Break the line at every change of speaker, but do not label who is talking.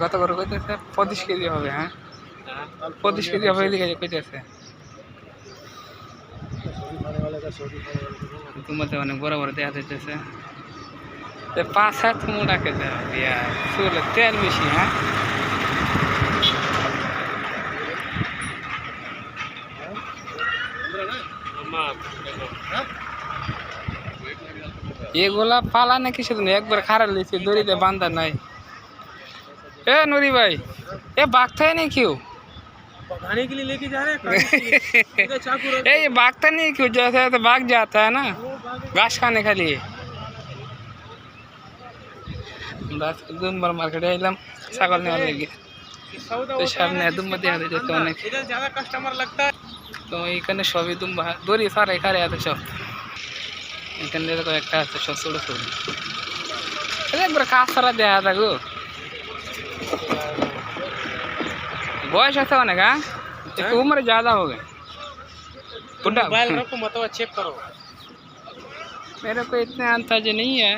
কত করে কইতেছে? 25 কেজি হবে। হ্যাঁ 25 কেজি হবে এদিকে কইতেছে। তোমাদের অনেক বড় বড় দেখা যাইতেছে। 5-7 মোটা খেতে হবে यार। চুলে তেল বেশি। হ্যাঁ এগুলা পালা নাকি শুধু একবার খারাপ লিখছে দড়িতে বান্ধা নাই। ए नूरी भाई ये भागता है नहीं क्यों?
खाने के लिए लेके जा रहे हैं।
ये भागता नहीं क्यों? जैसे तो भाग जाता है ना घास खाने के लिए। दुम्बर मार्केट एलाम ছাগল নেওয়ার লেগে। তো সামনে দুম্বা দেখা যাচ্ছে অনেক।
इधर ज्यादा कस्टमर लगता है।
তো এইখানে সবই দুম্বা দড়ি সারা এখানে আছে সব। এখানে দেখো একটা আছে সব ছোট ছোট। একবার কাজ ছাড়া দেখা থাকো। बॉयस ऐसा होने का एक उम्र ज़्यादा हो गए।
मोबाइल रखो मत चेक करो।
मेरे को इतना अंदाजा नहीं है।